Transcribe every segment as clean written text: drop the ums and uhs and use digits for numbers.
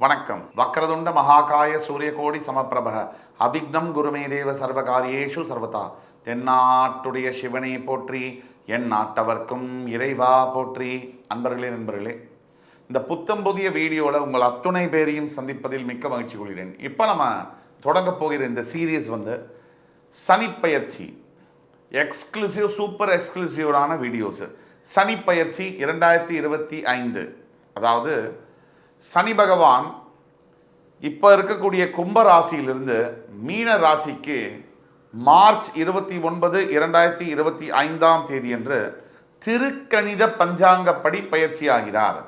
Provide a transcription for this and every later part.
வணக்கம். வக்ரதுண்ட மகாகாய சூரியகோடி சமப்பிரப அபிக்னம் குருமே தேவ சர்வகாரியேஷு சர்வதா. தென்னாட்டுடைய சிவனை போற்றி, என் நாட்டவர்க்கும் இறைவா போற்றி. அன்பர்களே நண்பர்களே, இந்த புத்தம் புதிய வீடியோவில் உங்கள் அத்துணை பேரையும் சந்திப்பதில் மிக்க மகிழ்ச்சி கொள்கிறேன். இப்போ நம்ம தொடங்க போகிற இந்த சீரியஸ் சனிப்பெயர்ச்சி எக்ஸ்க்ளூசிவ், சூப்பர் எக்ஸ்க்ளூசிவான வீடியோஸ். சனிப்பெயர்ச்சி 2025, அதாவது சனி பகவான் இப்போ இருக்கக்கூடிய கும்ப ராசியிலிருந்து மீன ராசிக்கு மார்ச் 29, 2025 என்று திருக்கணித பஞ்சாங்கப்படி பயிற்சி ஆகிறார்.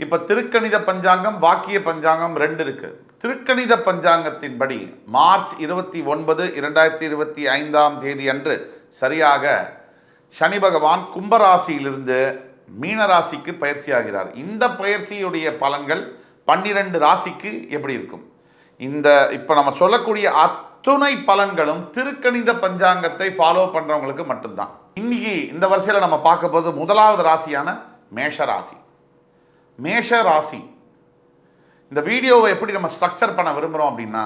இப்போ திருக்கணித பஞ்சாங்கம், வாக்கிய பஞ்சாங்கம் 2 இருக்கு. திருக்கணித பஞ்சாங்கத்தின்படி மார்ச் 29, 2025 அன்று சரியாக சனி பகவான் கும்பராசியிலிருந்து மீனராசிக்கு பயிற்சி ஆகிறார். இந்த பயிற்சியுடைய பலன்கள் 12 ராசிக்கு எப்படி இருக்கும்? இப்போ நம்ம சொல்லக்கூடிய அத்துணை பலன்களும் திருக்கணித பஞ்சாங்கத்தை ஃபாலோ பண்றவங்களுக்கு மட்டும்தான். இன்னைக்கு இந்த வரிசையில் நம்ம பார்க்க போது முதலாவது ராசியான மேஷராசி. மேஷராசி இந்த வீடியோவை எப்படி நம்ம ஸ்ட்ரக்சர் பண்ண விரும்புகிறோம் அப்படின்னா,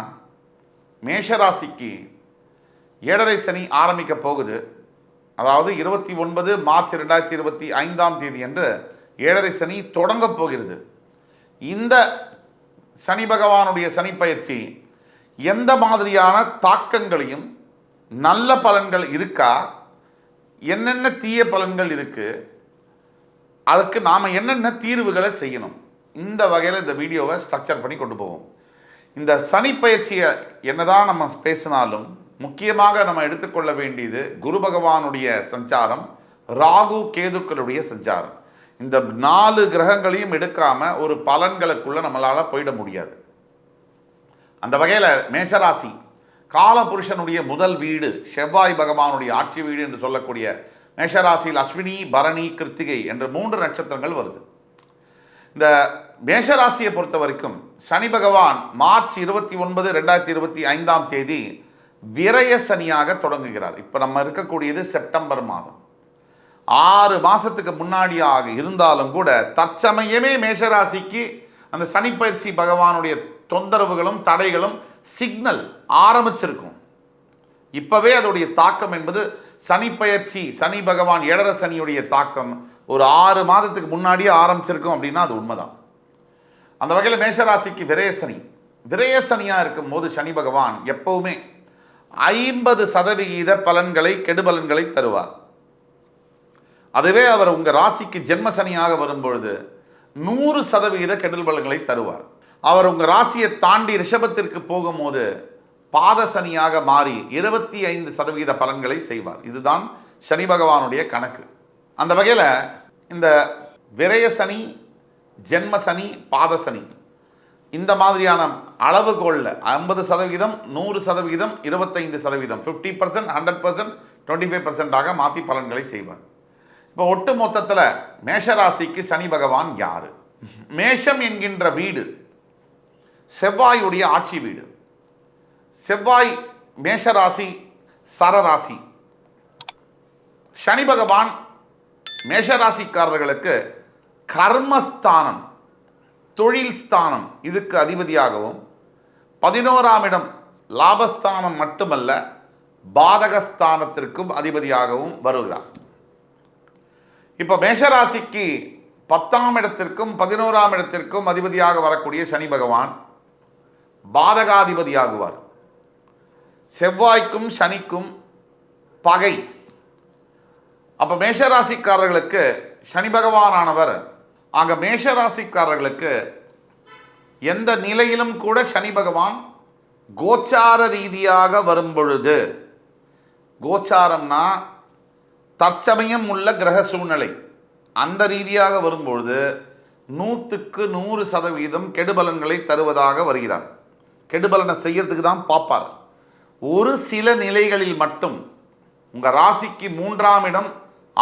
மேஷராசிக்கு 7.5 சனி ஆரம்பிக்க போகுது. அதாவது 29 மார்ச் 2025 அன்று 7.5 சனி தொடங்க போகிறது. இந்த சனி பகவானுடைய சனி பயிற்சி எந்த மாதிரியான தாக்கங்களையும், நல்ல பலன்கள் இருக்கா, என்னென்ன தீய பலன்கள் இருக்கு, அதுக்கு நாம் என்னென்ன தீர்வுகளை செய்யணும், இந்த வகையில் இந்த வீடியோவை ஸ்ட்ரக்சர் பண்ணி கொண்டு போவோம். இந்த சனி பயிற்சியை என்னதான் நம்ம பேசினாலும் முக்கியமாக நம்ம எடுத்துக்கொள்ள வேண்டியது குரு பகவானுடைய சஞ்சாரம், ராகு கேதுக்களுடைய சஞ்சாரம். இந்த 4 கிரகங்களையும் எடுக்காம ஒரு பலன்களுக்குள்ள நம்மளால போயிட முடியாது. அந்த வகையில் மேஷராசி காலபுருஷனுடைய முதல் வீடு, செவ்வாய் பகவானுடைய ஆட்சி வீடு என்று சொல்லக்கூடிய மேஷராசியில் அஸ்வினி, பரணி, கிருத்திகை என்ற 3 நட்சத்திரங்கள் வருது. இந்த மேஷராசியை பொறுத்த வரைக்கும் சனி பகவான் மார்ச் 29, 2025 விரய சனியாக தொடங்குகிறார். இப்போ நம்ம இருக்கக்கூடியது செப்டம்பர் மாதம். 6 மாதத்துக்கு முன்னாடியாக இருந்தாலும் கூட தற்சமயமே மேஷராசிக்கு அந்த சனிப்பயிற்சி பகவானுடைய தொந்தரவுகளும் தடைகளும் சிக்னல் ஆரம்பிச்சிருக்கும். இப்போவே அதோடைய தாக்கம் என்பது சனிப்பயிற்சி, சனி பகவான் 7.5 சனியுடைய தாக்கம் ஒரு 6 மாதத்துக்கு முன்னாடியே ஆரம்பிச்சிருக்கும் அப்படின்னா அது உண்மைதான். அந்த வகையில் மேஷராசிக்கு விரயசனியாக இருக்கும் போது சனி பகவான் எப்பவுமே 50% பலன்களை, கெடுபலன்களை தருவார். அதுவே அவர் உங்கள் ராசிக்கு ஜென்ம சனியாக வரும்பொழுது 100% கெடுதல் பலன்களை தருவார். அவர் உங்கள் ராசியை தாண்டி ரிஷபத்திற்கு போகும்போது பாத சனியாக மாறி 25% பலன்களை செய்வார். இதுதான் சனி பகவானுடைய கணக்கு. அந்த வகையில் இந்த விரய சனி, ஜென்ம சனி, பாத சனி இந்த மாதிரியான அளவுகோலில் 50%, 100%, 25%, 50%, 100%, 25% மாற்றி பலன்களை செய்வார். இப்போ ஒட்டு மொத்தத்தில் மேஷராசிக்கு சனி பகவான் யாரு? மேஷம் என்கின்ற வீடு செவ்வாயுடைய ஆட்சி வீடு. செவ்வாய் மேஷராசி சரராசி. சனி பகவான் மேஷராசிக்காரர்களுக்கு கர்மஸ்தானம், தொழில் ஸ்தானம் இதுக்கு அதிபதியாகவும், 11ஆம் இடம் லாபஸ்தானம் மட்டுமல்ல பாதகஸ்தானத்திற்கும் அதிபதியாகவும் வருகிறார். இப்போ மேஷராசிக்கு 10ஆம் இடத்திற்கும் 11ஆம் இடத்திற்கும் அதிபதியாக வரக்கூடிய சனி பகவான் பாதகாதிபதியாகுவார். செவ்வாய்க்கும் சனிக்கும் பகை. அப்போ மேஷராசிக்காரர்களுக்கு சனி பகவானானவர் ஆக மேஷராசிக்காரர்களுக்கு எந்த நிலையிலும் கூட சனி பகவான் கோச்சார ரீதியாக வரும் பொழுது, கோச்சாரம்னா தற்சமயம் உள்ள கிரக சூழ்நிலை, அந்த ரீதியாக வரும்பொழுது 100க்கு 100% கெடுபலன்களை தருவதாக வருகிறார். கெடுபலனை செய்யறதுக்கு தான் பார்ப்பார். ஒரு சில நிலைகளில் மட்டும் உங்கள் ராசிக்கு 3ஆம் இடம்,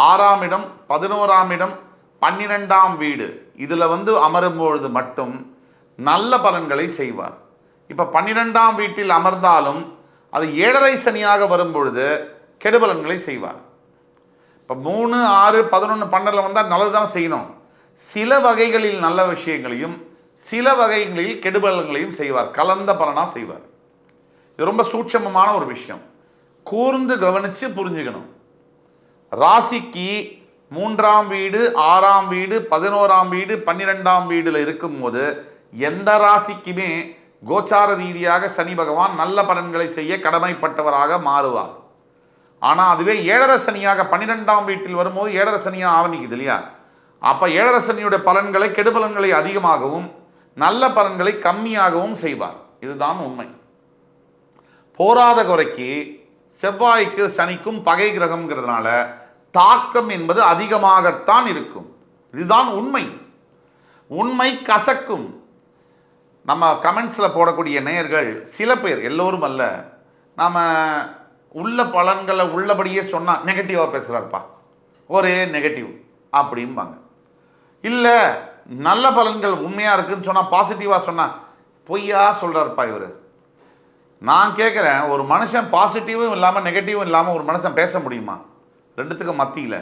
6ஆம் இடம், 11ஆம் இடம், 12ஆம் வீடு இதில் அமரும்பொழுது மட்டும் நல்ல பலன்களை செய்வார். இப்போ 12ஆம் வீட்டில் அமர்ந்தாலும் அது 7.5 சனியாக வரும்பொழுது கெடுபலன்களை செய்வார். இப்போ 3, 6, 11, 12 வந்தால் நல்லது தான் செய்யணும். சில வகைகளில் நல்ல விஷயங்களையும் சில வகைகளில் கெடுபலன்களையும் செய்வார், கலந்த பலனா செய்வார். இது ரொம்ப சூட்சமமான ஒரு விஷயம், கூர்ந்து கவனிச்சு புரிஞ்சுக்கணும். ராசிக்கு 3ஆம் வீடு, 6ஆம் வீடு, 11ஆம் வீடு, 12ஆம் வீடுல இருக்கும்போது எந்த ராசிக்குமே கோச்சார ரீதியாக சனி பகவான் நல்ல பலன்களை செய்ய கடமைப்பட்டவராக மாறுவார். ஆனால் அதுவே ஏழரை சனியாக 12ஆம் வீட்டில் வரும்போது ஏழரை சனியாக ஆரம்பிக்குது இல்லையா? அப்போ ஏழரை சனியுடைய பலன்களை, கெடுபலன்களை அதிகமாகவும் நல்ல பலன்களை கம்மியாகவும் செய்வார். இதுதான் உண்மை. போராத குறைக்கு செவ்வாய்க்கு சனிக்கும் பகை கிரகம்ங்கிறதுனால தாக்கம் என்பது அதிகமாகத்தான் இருக்கும். இதுதான் உண்மை. உண்மை கசக்கும். நம்ம கமெண்ட்ஸில் போடக்கூடிய நேயர்கள் சில பேர், எல்லோரும் அல்ல, நம்ம உள்ள பலன்களை உள்ளபடியே சொன்னால் நெகட்டிவாக பேசுகிறாருப்பா, ஒரே நெகட்டிவ் அப்படிம்பாங்க. இல்லை நல்ல பலன்கள் உண்மையாக இருக்குன்னு சொன்னால், பாசிட்டிவாக சொன்னால் பொய்யா சொல்கிறாருப்பா இவர். நான் கேட்குறேன், ஒரு மனுஷன் பாசிட்டிவும் இல்லாமல் நெகட்டிவும் இல்லாமல் ஒரு மனுஷன் பேச முடியுமா? ரெண்டுத்துக்கும் மத்தியில்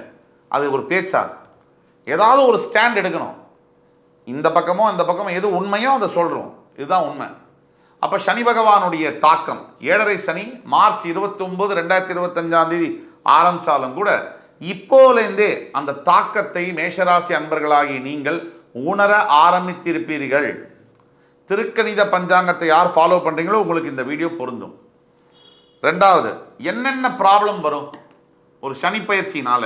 அது ஒரு பேச்சா? ஏதாவது ஒரு ஸ்டாண்ட் எடுக்கணும். இந்த பக்கமோ அந்த பக்கமோ எது உண்மையோ அதை சொல்கிறோம், இதுதான் உண்மை. அப்போ சனி பகவானுடைய தாக்கம், ஏழரை சனி மார்ச் 29, 2025 ஆரம்பித்தாலும் கூட இப்போலேருந்தே அந்த தாக்கத்தை மேஷராசி அன்பர்களாகி நீங்கள் உணர ஆரம்பித்திருப்பீர்கள். திருக்கணித பஞ்சாங்கத்தை யார் ஃபாலோ பண்ணுறீங்களோ உங்களுக்கு இந்த வீடியோ பொருந்தும். ரெண்டாவது, என்னென்ன ப்ராப்ளம் வரும் ஒரு சனி பயிற்சினால?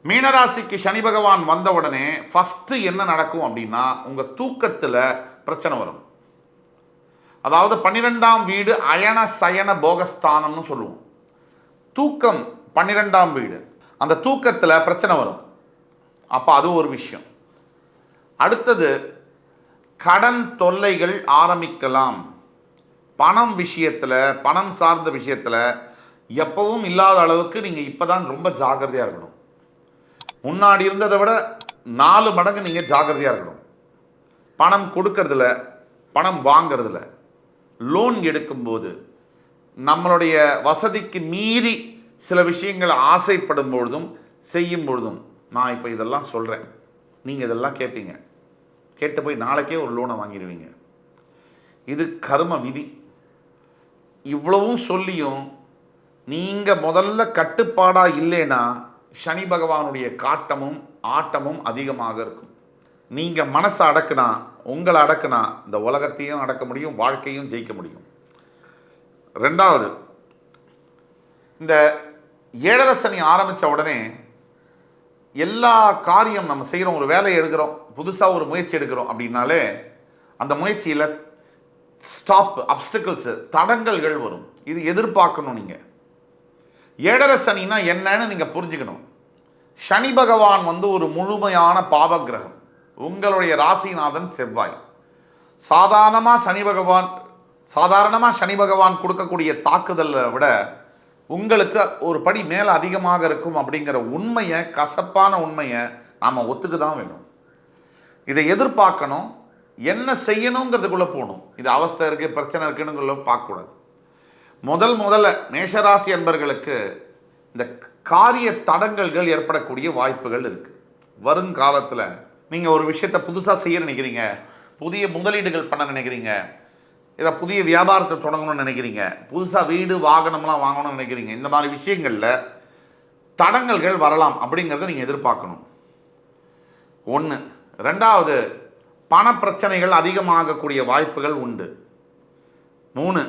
மீனராசிக்கு சனி பகவான் வந்த உடனே ஃபஸ்ட்டு என்ன நடக்கும் அப்படின்னா, உங்கள் தூக்கத்தில் பிரச்சனை வரும். அதாவது 12ஆம் வீடு அயன சயன போகஸ்தானம்னு சொல்லுவோம். தூக்கம் 12ஆம் வீடு, அந்த தூக்கத்தில் பிரச்சனை வரும். அப்போ அது ஒரு விஷயம். அடுத்தது, கடன் தொல்லைகள் ஆரம்பிக்கலாம். பணம் விஷயத்தில், பணம் சார்ந்த விஷயத்தில் எப்பவும் இல்லாத அளவுக்கு நீங்கள் இப்போ தான் ரொம்ப ஜாக்கிரதையாக இருக்கணும். முன்னாடி இருந்ததை விட 4 மடங்கு நீங்கள் ஜாக்கிரதையாக இருக்கணும். பணம் கொடுக்கறதில்ல, பணம் வாங்கிறதுல, லோன் எடுக்கும்போது, நம்மளுடைய வசதிக்கு மீறி சில விஷயங்களை ஆசைப்படும் பொழுதும் செய்யும் பொழுதும். நான் இப்போ இதெல்லாம் சொல்கிறேன், நீங்கள் இதெல்லாம் கேட்பீங்க, கேட்டு போய் நாளைக்கே ஒரு லோனை வாங்கிடுவீங்க. இது கர்ம விதி. இவ்வளவும் சொல்லியும் நீங்கள் முதல்ல கட்டுப்பாடாக இல்லைன்னா சனி பகவானுடைய காட்டமும் ஆட்டமும் அதிகமாக இருக்கும். நீங்கள் மனசை அடக்குனா, உங்களை அடக்குனா இந்த உலகத்தையும் அடக்க முடியும், வாழ்க்கையும் ஜெயிக்க முடியும். ரெண்டாவது, இந்த ஏழரை சனி ஆரம்பித்த உடனே எல்லா காரியம் நம்ம செய்கிறோம், ஒரு வேலையை எடுக்கிறோம், புதுசாக ஒரு முயற்சி எடுக்கிறோம் அப்படின்னாலே அந்த முயற்சியில் ஸ்டாப், அப்டிக்கல்ஸு, தடங்கல்கள் வரும். இது எதிர்பார்க்கணும். நீங்கள் ஏழரை சனினா என்னன்னு நீங்கள் புரிஞ்சுக்கணும். சனி பகவான் ஒரு முழுமையான பாவகிரகம். உங்களுடைய ராசிநாதன் செவ்வாய். சாதாரணமாக சனி பகவான் கொடுக்கக்கூடிய தாக்குதலை விட உங்களுக்கு ஒரு படி மேலே அதிகமாக இருக்கும் அப்படிங்கிற உண்மையை, கசப்பான உண்மையை நாம் ஒத்துக்கு தான் வேணும். இதை எதிர்பார்க்கணும். என்ன செய்யணுங்கிறதுக்குள்ளே போகணும். இது அவஸ்தை இருக்குது, பிரச்சனை இருக்குன்னு பார்க்கக்கூடாது. முதல்ல மேஷராசி என்பர்களுக்கு இந்த காரிய தடங்கல்கள் ஏற்படக்கூடிய வாய்ப்புகள் இருக்குது. வருங்காலத்தில் நீங்கள் ஒரு விஷயத்தை புதுசாக செய்ய நினைக்கிறீங்க, புதிய முதலீடுகள் பண்ண நினைக்கிறீங்க, இதை புதிய வியாபாரத்தை தொடங்கணும்னு நினைக்கிறீங்க, புதுசாக வீடு வாகனம்லாம் வாங்கணும்னு நினைக்கிறீங்க, இந்த மாதிரி விஷயங்களில் தடங்கல்கள் வரலாம் அப்படிங்கிறத நீங்கள் எதிர்பார்க்கணும். ஒன்று. ரெண்டாவது, பண பிரச்சனைகள் அதிகமாகக்கூடிய வாய்ப்புகள் உண்டு. 3,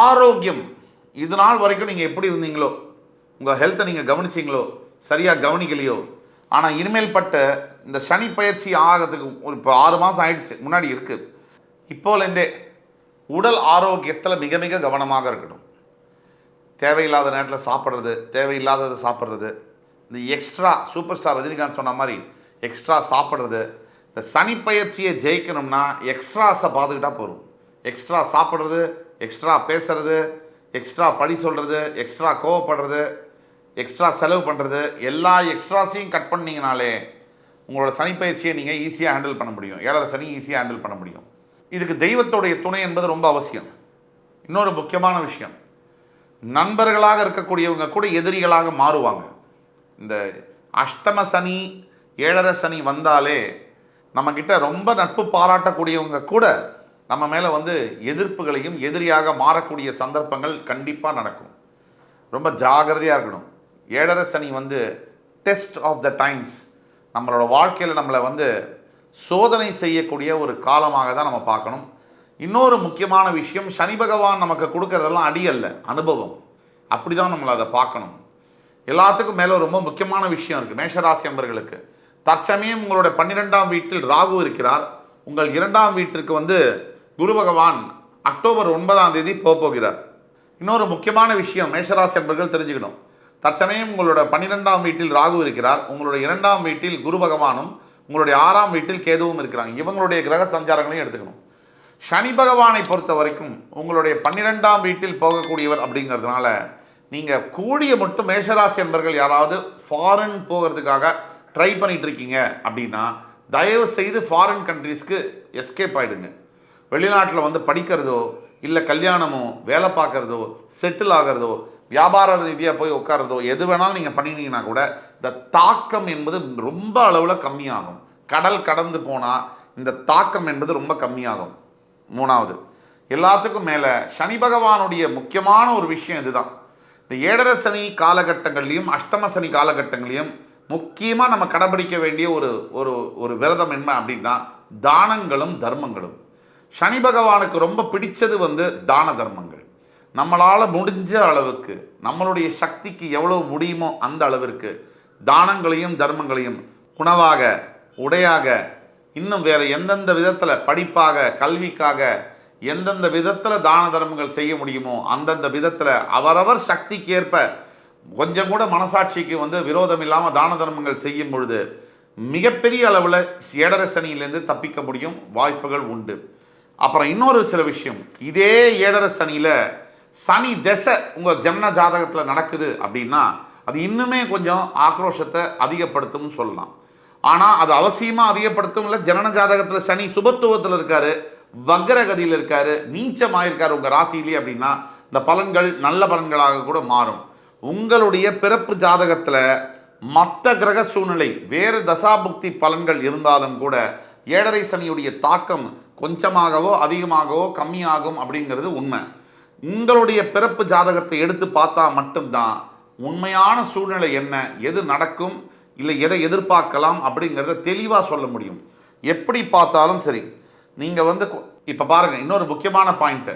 ஆரோக்கியம். இது நாள் வரைக்கும் நீங்கள் எப்படி இருந்தீங்களோ, உங்கள் ஹெல்த்தை நீங்கள் கவனிச்சிங்களோ, சரியாக கவனிக்கலையோ, ஆனால் இனிமேல் பட்ட இந்த சனி பயிற்சி ஆகிறதுக்கு இப்போ 6 மாதம் ஆயிடுச்சு, முன்னாடி இருக்குது. இப்போலேருந்தே உடல் ஆரோக்கியத்தில் மிக மிக கவனமாக இருக்கணும். தேவையில்லாத நேரத்தில் சாப்பிட்றது, தேவையில்லாதது சாப்பிட்றது, இந்த எக்ஸ்ட்ரா சூப்பர் ஸ்டார் ரஜினிகாந்த் சொன்ன மாதிரி எக்ஸ்ட்ரா சாப்பிட்றது. இந்த சனி பயிற்சியை ஜெயிக்கணும்னா எக்ஸ்ட்ராஸை பார்த்துக்கிட்டா போதும். எக்ஸ்ட்ரா சாப்பிட்றது, எக்ஸ்ட்ரா பேசுறது, எக்ஸ்ட்ரா படி சொல்கிறது, எக்ஸ்ட்ரா கோவப்படுறது, எக்ஸ்ட்ரா செலவு பண்ணுறது, எல்லா எக்ஸ்ட்ராஸையும் கட் பண்ணிங்கனாலே உங்களோட சனி பயிற்சியை நீங்கள் ஈஸியாக ஹேண்டில் பண்ண முடியும். ஏழரை சனி ஈஸியாக ஹேண்டில் பண்ண முடியும். இதுக்கு தெய்வத்துடைய துணை என்பது ரொம்ப அவசியம். இன்னொரு முக்கியமான விஷயம், நண்பர்களாக இருக்கக்கூடியவங்க கூட எதிரிகளாக மாறுவாங்க. இந்த அஷ்டம சனி, ஏழரை சனி வந்தாலே நம்மக்கிட்ட ரொம்ப நட்பு பாராட்டக்கூடியவங்க கூட நம்ம மேலே வந்து எதிர்ப்புகளையும் எதிரியாக மாறக்கூடிய சந்தர்ப்பங்கள் கண்டிப்பாக நடக்கும். ரொம்ப ஜாகிரதையாக இருக்கணும். ஏழரை சனி வந்து டெஸ்ட் ஆஃப் த டைம்ஸ், நம்மளோட வாழ்க்கையில் நம்மளை வந்து சோதனை செய்யக்கூடிய ஒரு காலமாக தான் நம்ம பார்க்கணும். இன்னொரு முக்கியமான விஷயம், சனி பகவான் நமக்கு கொடுக்கறதெல்லாம் அடி அல்ல, அனுபவம். அப்படி தான் நம்மளை அதை பார்க்கணும். எல்லாத்துக்கும் மேலே ரொம்ப முக்கியமான விஷயம் இருக்குது மேஷராசி அன்பர்களுக்கு. தற்சமயம் உங்களுடைய 12ஆம் வீட்டில் ராகு இருக்கிறார். உங்கள் 2ஆம் வீட்டிற்கு வந்து குரு பகவான் அக்டோபர் 9ஆம் தேதி போகிறார். இன்னொரு முக்கியமான விஷயம் மேஷராசி அன்பர்கள் தெரிஞ்சுக்கணும். தற்சமயம் உங்களோட 12ஆம் வீட்டில் ராகு இருக்கிறார். உங்களுடைய 2ஆம் வீட்டில் குரு பகவானும் உங்களுடைய 6ஆம் வீட்டில் கேதுவும் இருக்கிறாங்க. இவங்களுடைய கிரக சஞ்சாரங்களையும் எடுத்துக்கணும். சனி பகவானை பொறுத்த வரைக்கும் உங்களுடைய 12ஆம் வீட்டில் போகக்கூடியவர் அப்படிங்கிறதுனால நீங்கள் கூடிய மட்டும் மேஷராசி அன்பர்கள் யாராவது ஃபாரின் போகிறதுக்காக ட்ரை பண்ணிட்டு இருக்கீங்க அப்படின்னா தயவு செய்து ஃபாரின் கண்ட்ரீஸ்க்கு எஸ்கேப் ஆகிடுங்க. வெளிநாட்டில் வந்து படிக்கிறதோ இல்லை கல்யாணமோ வேலை பார்க்குறதோ செட்டில் ஆகிறதோ வியாபார ரீதியாக போய் உட்கார்றதோ எது வேணாலும் நீங்கள் பண்ணினீங்கன்னா கூட இந்த தாக்கம் என்பது ரொம்ப அளவில் கம்மியாகும். கடல் கடந்து போனால் இந்த தாக்கம் என்பது ரொம்ப கம்மியாகும். 3வது, எல்லாத்துக்கும் மேலே சனி பகவானுடைய முக்கியமான ஒரு விஷயம் இதுதான். இந்த ஏழரை சனி காலகட்டங்கள்லையும் அஷ்டம சனி காலகட்டங்களையும் முக்கியமாக நம்ம கடைபிடிக்க வேண்டிய ஒரு விரதம் என்ன அப்படின்னா தானங்களும் தர்மங்களும். சனி பகவானுக்கு ரொம்ப பிடிச்சது வந்து தான தர்மங்கள். நம்மளால் முடிஞ்ச அளவுக்கு நம்மளுடைய சக்திக்கு எவ்வளவு முடியுமோ அந்த அளவிற்கு தானங்களையும் தர்மங்களையும் உணவாக உடையாக இன்னும் வேறு எந்தெந்த விதத்தில் படிப்பாக கல்விக்காக எந்தெந்த விதத்தில் தான தர்மங்கள் செய்ய முடியுமோ அந்தந்த விதத்தில் அவரவர் சக்திக்கு ஏற்ப கொஞ்சம் கூட மனசாட்சிக்கு வந்து விரோதம் இல்லாமல் தான தர்மங்கள் செய்யும் பொழுது மிகப்பெரிய அளவில் ஏழரை சனியிலேருந்து தப்பிக்க முடியும், வாய்ப்புகள் உண்டு. அப்புறம் இன்னொரு சில விஷயம், இதே ஏழரை சனியில் சனி திசை உங்கள் ஜன்ம ஜாதகத்தில் நடக்குது அப்படின்னா அது இன்னுமே கொஞ்சம் ஆக்ரோஷத்தை அதிகப்படுத்தும்னு சொல்லலாம். ஆனால் அது அவசியமாக அதிகப்படுத்தும் இல்லை. ஜனன ஜாதகத்தில் சனி சுபத்துவத்தில் இருக்காரு, வக்ரகதியில் இருக்காரு, நீச்சமாயிருக்காரு உங்கள் ராசியிலே அப்படின்னா இந்த பலன்கள் நல்ல பலன்களாக கூட மாறும். உங்களுடைய பிறப்பு ஜாதகத்தில் மற்ற கிரக சூழ்நிலை வேறு தசாபுக்தி பலன்கள் இருந்தாலும் கூட ஏழரை சனியுடைய தாக்கம் கொஞ்சமாகவோ அதிகமாகவோ கம்மியாகும் அப்படிங்கிறது உண்மை. உங்களுடைய பிறப்பு ஜாதகத்தை எடுத்து பார்த்தா மட்டும்தான் உண்மையான சூழ்நிலை என்ன, எது நடக்கும் இல்லை எதை எதிர்பார்க்கலாம் அப்படிங்கிறத தெளிவாக சொல்ல முடியும். எப்படி பார்த்தாலும் சரி, நீங்கள் வந்து இப்போ பாருங்கள், இன்னொரு முக்கியமான பாயிண்ட்டு,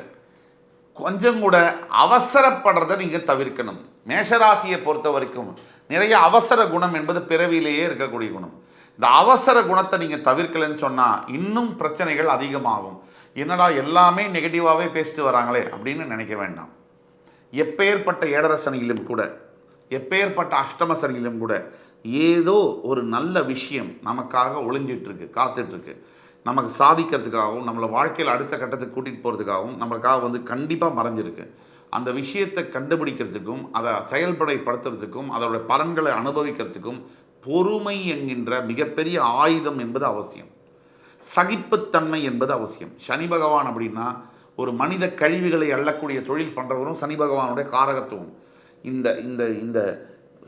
கொஞ்சம் கூட அவசரப்படுறதை நீங்கள் தவிர்க்கணும். மேஷராசியை பொறுத்த வரைக்கும் நிறைய அவசர குணம் என்பது பிறவியிலேயே இருக்கக்கூடிய குணம். இந்த அவசர குணத்தை நீங்கள் தவிர்க்கலைன்னு சொன்னால் இன்னும் பிரச்சனைகள் அதிகமாகும். என்னடா எல்லாமே நெகட்டிவாகவே பேசிட்டு வராங்களே அப்படின்னு நினைக்க வேண்டாம். எப்பேற்பட்ட ஏழரை சனியிலும் கூட எப்பேற்பட்ட அஷ்டம சனியிலும் கூட ஏதோ ஒரு நல்ல விஷயம் நமக்காக ஒளிஞ்சிட்ருக்கு, காத்துட்ருக்கு. நமக்கு சாதிக்கிறதுக்காகவும் நம்மளை வாழ்க்கையில் அடுத்த கட்டத்துக்கு கூட்டிகிட்டு போகிறதுக்காகவும் நம்மளுக்காக வந்து கண்டிப்பாக மறைஞ்சிருக்கு. அந்த விஷயத்தை கண்டுபிடிக்கிறதுக்கும் அதை செயல்படைப்படுத்துறதுக்கும் அதோட பலன்களை அனுபவிக்கிறதுக்கும் பொறுமை என்கின்ற மிகப்பெரிய ஆயுதம் என்பது அவசியம். சகிப்புத்தன்மை என்பது அவசியம். சனி பகவான் அப்படின்னா ஒரு மனித கழிவுகளை அள்ளக்கூடிய தொழில் பண்ணுறவரும் சனி பகவானுடைய காரகத்துவம். இந்த இந்த இந்த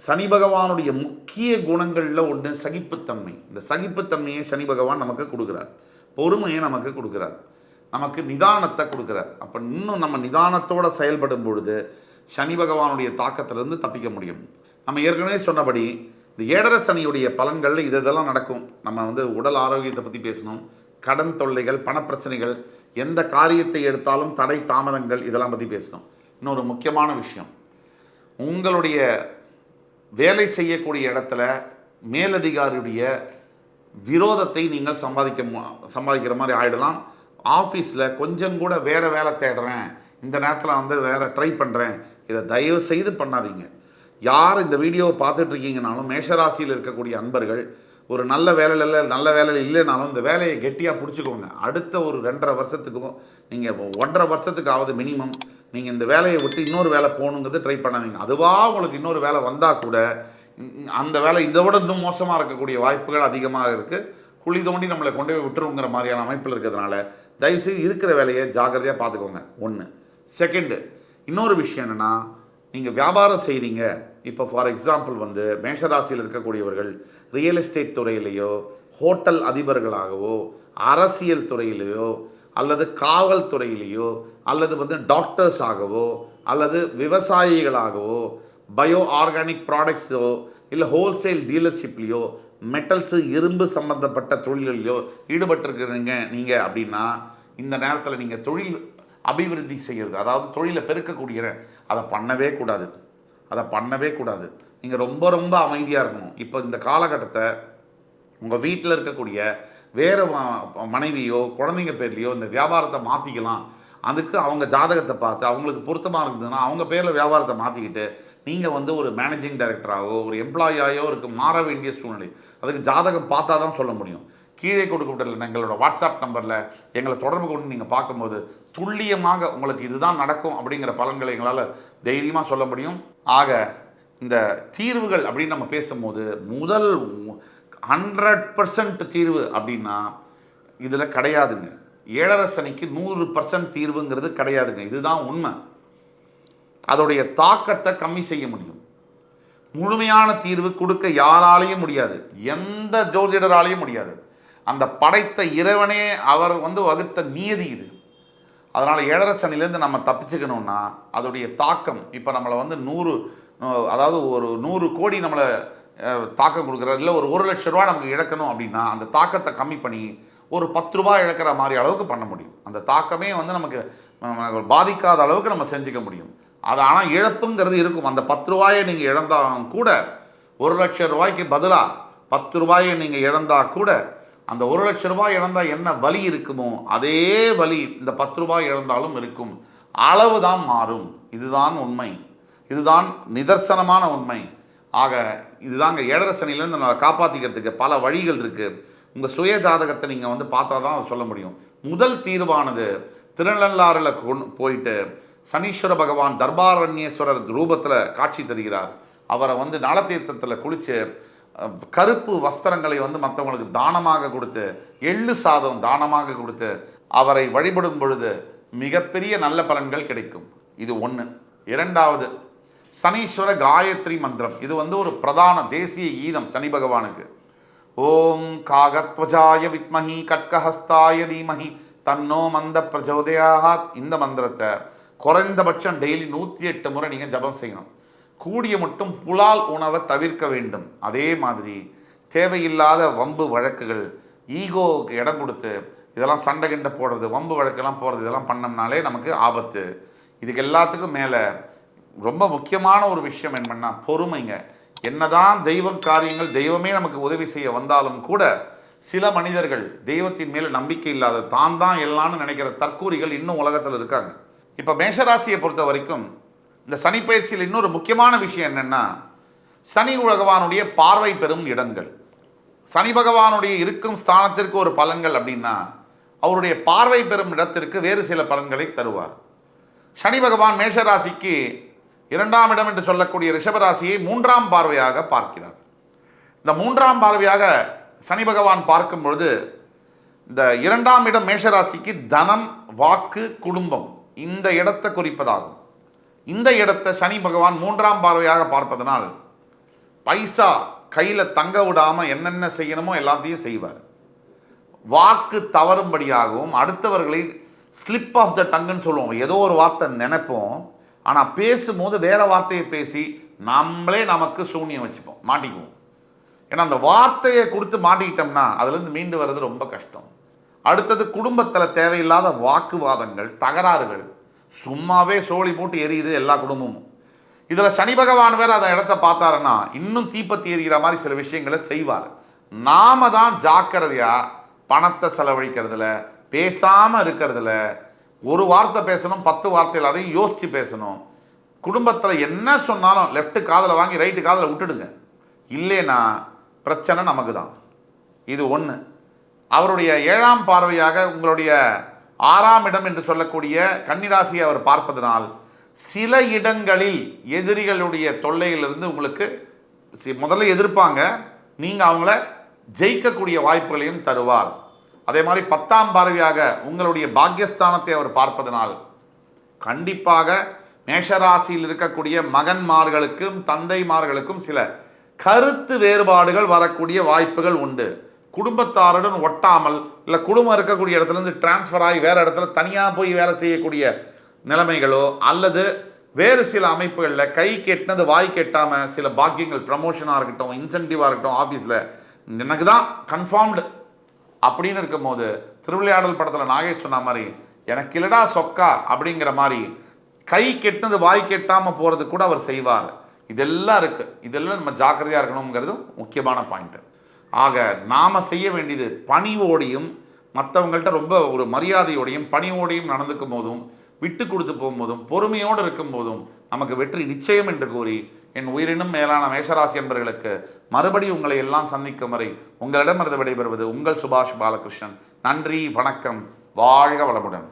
சனி பகவானுடைய முக்கிய குணங்களில் ஒன்று சகிப்புத்தன்மை. இந்த சகிப்புத்தன்மையை சனி பகவான் நமக்கு கொடுக்குறார், பொறுமையை நமக்கு கொடுக்குறார், நமக்கு நிதானத்தை கொடுக்குறார். அப்போ இன்னும் நம்ம நிதானத்தோடு செயல்படும் பொழுது சனி பகவானுடைய தாக்கத்திலிருந்து தப்பிக்க முடியும். நம்ம ஏற்கனவே சொன்னபடி இந்த ஏழரை சனியுடைய பலன்களில் இதெல்லாம் நடக்கும். நம்ம வந்து உடல் ஆரோக்கியத்தை பற்றி பேசணும், கடன் தொல்லைகள், பணப்பிரச்சனைகள், எந்த காரியத்தை எடுத்தாலும் தடை தாமதங்கள், இதெல்லாம் பற்றி பேசணும். இன்னொரு முக்கியமான விஷயம், உங்களுடைய வேலை செய்யக்கூடிய இடத்துல மேலதிகாரியுடைய விரோதத்தை நீங்கள் சம்பாதிக்கிற மாதிரி ஆகிடலாம். ஆஃபீஸில் கொஞ்சம் கூட வேறு வேலை தேடுறேன், இந்த நேரத்தில் வந்து வேறு ட்ரை பண்ணுறேன், இதை தயவு செய்து பண்ணாதீங்க. யார் இந்த வீடியோவை பார்த்துட்ருக்கீங்கனாலும் மேஷராசியில் இருக்கக்கூடிய அன்பர்கள் ஒரு நல்ல வேலையில் இல்லைனாலும் இந்த வேலையை கெட்டியாக பிடிச்சிக்கோங்க. அடுத்த ஒரு 2.5 வருஷத்துக்கும் நீங்கள் 1.5 வருஷத்துக்காவது மினிமம் நீங்கள் இந்த வேலையை விட்டு இன்னொரு வேலை போகணுங்கிறது ட்ரை பண்ணாதீங்க. அதுவாக உங்களுக்கு இன்னொரு வேலை வந்தால் கூட அந்த வேலை இதை விட இன்னும் மோசமாக இருக்கக்கூடிய வாய்ப்புகள் அதிகமாக இருக்குது. குழி தோண்டி நம்மளை கொண்டு போய் விட்டுருங்கிற மாதிரியான அமைப்பில் இருக்கிறதுனால தயவுசெய்து இருக்கிற வேலையை ஜாக்கிரதையாக பார்த்துக்கோங்க. 1. செகண்டு, இன்னொரு விஷயம் என்னென்னா, நீங்கள் வியாபாரம் செய்கிறீங்க, இப்போ ஃபார் எக்ஸாம்பிள் வந்து மேஷராசியில் இருக்கக்கூடியவர்கள் ரியல் எஸ்டேட் துறையிலையோ, ஹோட்டல் அதிபர்களாகவோ, அரசியல் துறையிலையோ, அல்லது காவல்துறையிலையோ, அல்லது வந்து டாக்டர்ஸ் ஆகவோ, அல்லது விவசாயிகளாகவோ, பயோ ஆர்கானிக் ப்ராடக்ட்ஸோ, இல்லை ஹோல்சேல் டீலர்ஷிப்லேயோ, மெட்டல்ஸு இரும்பு சம்பந்தப்பட்ட தொழில்களையோ ஈடுபட்டிருக்கிறீங்க நீங்கள் அப்படின்னா, இந்த நேரத்தில் நீங்கள் தொழில் அபிவிருத்தி செய்கிறது, அதாவது தொழிலை பெருக்கக்கூடிய அதை பண்ணவே கூடாது. அதை பண்ணவே கூடாது. நீங்கள் ரொம்ப ரொம்ப அமைதியாக இருக்கணும். இப்போ இந்த காலகட்டத்தை உங்கள் வீட்டில் இருக்கக்கூடிய வேறு மனைவியோ குழந்தைங்க பேர்லையோ இந்த வியாபாரத்தை மாற்றிக்கலாம். அதுக்கு அவங்க ஜாதகத்தை பார்த்து அவங்களுக்கு பொருத்தமாக இருந்ததுன்னா அவங்க பேரில் வியாபாரத்தை மாற்றிக்கிட்டு நீங்கள் வந்து ஒரு மேனேஜிங் டைரக்டராகவோ ஒரு எம்ப்ளாயியாகவோ இருக்கு மாற வேண்டிய சூழ்நிலை. அதுக்கு ஜாதகம் பார்த்தா தான் சொல்ல முடியும். கீழே கொடுக்கப்பட்ட எங்களோட வாட்ஸ்அப் நம்பரில் எங்களை தொடர்பு கொண்டு நீங்கள் பார்க்கும்போது துல்லியமாக உங்களுக்கு இதுதான் நடக்கும் அப்படிங்கிற பலன்களை எங்களால் தைரியமாக சொல்ல முடியும். ஆக இந்த தீர்வுகள் அப்படின்னு நம்ம பேசும்போது முதல் 100% தீர்வு அப்படின்னா இதில் கிடையாதுங்க. 7.5 சனிக்கு 100% தீர்வுங்கிறது கிடையாதுங்க. இதுதான் உண்மை. அதோடைய தாக்கத்தை கம்மி செய்ய முடியும். முழுமையான தீர்வு கொடுக்க யாராலையும் முடியாது, எந்த ஜோதிடராலையும் முடியாது. அந்த படைத்த இறைவனே அவர் வந்து வகுத்த நியதி இது. அதனால் 7.5 சனிலேருந்து நம்ம தப்பிச்சுக்கணும்னா அதோடைய தாக்கம் இப்போ நம்மளை வந்து 100 கோடி நம்மளை தாக்கம் கொடுக்குறாரு, இல்லை ஒரு 1 லட்ச ரூபா நமக்கு இழக்கணும் அப்படின்னா அந்த தாக்கத்தை கம்மி பண்ணி ஒரு 10 ரூபாய் இழக்கிற மாதிரி அளவுக்கு பண்ண முடியும். அந்த தாக்கமே வந்து நமக்கு பாதிக்காத அளவுக்கு நம்ம செஞ்சுக்க முடியும். அது ஆனால் இழப்புங்கிறது இருக்கும். அந்த 10 ரூபாயை நீங்கள் இழந்தாலும் கூட 1 லட்சம் ரூபாய்க்கு பதிலாக 10 ரூபாயை நீங்கள் இழந்தால் கூட அந்த 1 லட்ச ரூபாய் இழந்தால் என்ன வலி இருக்குமோ அதே வலி இந்த 10 ரூபாய் இழந்தாலும் இருக்கும். அளவு தான் மாறும். இதுதான் உண்மை. இதுதான் நிதர்சனமான உண்மை. ஆக இதுதாங்க 7.5 சனிலேருந்து நம்ம காப்பாற்றிக்கிறதுக்கு பல வழிகள் இருக்குது. உங்கள் சுய ஜாதகத்தை நீங்கள் வந்து பார்த்தா தான் சொல்ல முடியும். முதல் தீர்வானது திருநள்ளாறில் போயிட்டு சனீஸ்வர பகவான் தர்பாரண்யேஸ்வரர் ரூபத்தில் காட்சி தருகிறார். அவரை வந்து நலத்தீர்த்தத்தில் குளித்து கருப்பு வஸ்திரங்களை வந்து மற்றவங்களுக்கு தானமாக கொடுத்து, எள்ளு சாதம் தானமாக கொடுத்து அவரை வழிபடும் பொழுது மிகப்பெரிய நல்ல பலன்கள் கிடைக்கும். இது ஒன்று. இரண்டாவது, சனீஸ்வர காயத்ரி மந்திரம். இது வந்து ஒரு பிரதான தேசிய கீதம் சனி பகவானுக்கு. ஓம் காகத்வஜாய வித்மஹி கட்கஹஸ்தாய தீமஹி தன்னோ மந்த பிரச்சோதயாத். இந்த மந்திரத்தை குறைந்தபட்சம் டெய்லி 108 முறை நீங்கள் ஜபம் செய்யணும். கூடிய மட்டும் புலால் உணவை தவிர்க்க வேண்டும். அதே மாதிரி தேவையில்லாத வம்பு வழக்குகள், ஈகோவுக்கு இடம் கொடுத்து இதெல்லாம் சண்டை கிண்டை போடுறது, வம்பு வழக்கெல்லாம் போடுறது, இதெல்லாம் பண்ணோம்னாலே நமக்கு ஆபத்து. இதுக்கு எல்லாத்துக்கும் மேலே ரொம்ப முக்கியமான ஒரு விஷயம் என்னன்னா பொறுமைங்க. என்னதான் தெய்வ காரியங்கள் தெய்வமே நமக்கு உதவி செய்ய வந்தாலும் கூட சில மனிதர்கள் தெய்வத்தின் மேலே நம்பிக்கை இல்லாத தான் எல்லாம்னு நினைக்கிற தற்கூரிகள் இன்னும் உலகத்தில் இருக்காங்க. இப்போ மேஷராசியை பொறுத்த வரைக்கும் இந்த சனி பயிற்சியில் இன்னொரு முக்கியமான விஷயம் என்னென்னா, சனி பகவானுடைய பார்வை பெறும் இடங்கள். சனி பகவானுடைய இருக்கும் ஸ்தானத்திற்கு ஒரு பலன்கள் அப்படின்னா அவருடைய பார்வை பெறும் இடத்திற்கு வேறு சில பலன்களை தருவார். சனி பகவான் மேஷராசிக்கு 2ஆம் இடம் என்று சொல்லக்கூடிய ரிஷபராசியை 3ஆம் பார்வையாக பார்க்கிறார். இந்த 3ஆம் பார்வையாக சனி பகவான் பார்க்கும் பொழுது இந்த 2ஆம் இடம் மேஷராசிக்கு தனம், வாக்கு, குடும்பம் இந்த இடத்தை குறிப்பதாகும். இந்த இடத்தை சனி பகவான் 3ஆம் பார்வையாக பார்ப்பதனால் பைசா கையில் தங்க விடாமல் என்னென்ன செய்யணுமோ எல்லாத்தையும் செய்வார். வாக்கு தவறும்படியாகவும் அடுத்தவர்களை ஸ்லிப் ஆஃப் த டங்குன்னு சொல்லுவோம். ஏதோ ஒரு வார்த்தை நினைப்போம், ஆனால் பேசும்போது வேற வார்த்தையை பேசி நம்மளே நமக்கு சூன்யம் வச்சுப்போம், மாட்டிக்குவோம். ஏன்னா அந்த வார்த்தையை கொடுத்து மாட்டிக்கிட்டோம்னா அதுலேருந்து மீண்டு வர்றது ரொம்ப கஷ்டம். அடுத்தது குடும்பத்தில் தேவையில்லாத வாக்குவாதங்கள், தகராறுகள், சும்மாவே சோழி போட்டு எரியுது எல்லா குடும்பமும். இதில் சனி பகவான் வேறு அந்த இடத்த பார்த்தாருன்னா இன்னும் தீப்பத்தி எரிகிற மாதிரி சில விஷயங்களை செய்வார். நாம தான் ஜாக்கிரதையாக பணத்தை செலவழிக்கிறதுல, பேசாமல் இருக்கிறதுல, ஒரு வார்த்தை பேசணும் 10 வார்த்தையில் அதையும் யோசித்து பேசணும். குடும்பத்தில் என்ன சொன்னாலும் லெஃப்ட் காதில் வாங்கி ரைட்டு காதில் விட்டுடுங்க, இல்லைன்னா பிரச்சனை நமக்கு தான். இது ஒன்று. அவருடைய 7ஆம் பார்வையாக உங்களுடைய 6ஆம் இடம் என்று சொல்லக்கூடிய கன்னிராசியை அவர் பார்ப்பதனால் சில இடங்களில் எதிரிகளுடைய தொல்லையிலிருந்து உங்களுக்கு முதல்ல எதிர்ப்பாங்க, நீங்கள் அவங்கள ஜெயிக்கக்கூடிய வாய்ப்புகளையும் தருவார். அதே மாதிரி 10ஆம் பார்வையாக உங்களுடைய பாக்கியஸ்தானத்தை அவர் பார்ப்பதனால் கண்டிப்பாக மேஷராசியில் இருக்கக்கூடிய மகன்மார்களுக்கும் தந்தைமார்களுக்கும் சில கருத்து வேறுபாடுகள் வரக்கூடிய வாய்ப்புகள் உண்டு. குடும்பத்தாருடன் ஒட்டாமல், இல்லை குடும்பம் இருக்கக்கூடிய இடத்துலேருந்து டிரான்ஸ்ஃபர் ஆகி வேறு இடத்துல தனியாக போய் வேலை செய்யக்கூடிய நிலைமைகளோ, அல்லது வேறு சில அமைப்புகளில் கை கெட்டினது வாய் கெட்டாமல் சில பாக்கியங்கள், ப்ரமோஷனாக இருக்கட்டும், இன்சென்டிவாக இருக்கட்டும், ஆஃபீஸில் எனக்கு தான் கன்ஃபார்ம்டு அப்படின்னு இருக்கும்போது, திருவிளையாடல் படத்தில் நாகேஷ் சொன்ன மாதிரி எனக்கு இல்லடா சொக்கா அப்படிங்கிற மாதிரி கை கெட்டினது வாய் கெட்டாமல் போகிறது கூட அவர் செய்வார். இதெல்லாம் இருக்குது. இதெல்லாம் நம்ம ஜாக்கிரதையாக இருக்கணுங்கிறது முக்கியமான பாயிண்ட்டு. ஆக நாம் செய்ய வேண்டியது பணிவோடையும், மற்றவங்கள்ட்ட ரொம்ப ஒரு மரியாதையோடையும் பணிவோடையும் நடந்துக்கும் போதும், விட்டு கொடுத்து போகும்போதும், பொறுமையோடு இருக்கும் போதும் நமக்கு வெற்றி நிச்சயம் என்று கூறி, என் உயிரினும் மேலான மேஷராசி என்பவர்களுக்கு மறுபடியும் உங்களை எல்லாம் சந்திக்கும் வரை உங்களிடமிருந்து விடைபெறுவது உங்கள் சுபாஷ் பாலகிருஷ்ணன். நன்றி, வணக்கம், வாழ்க வளமுடன்.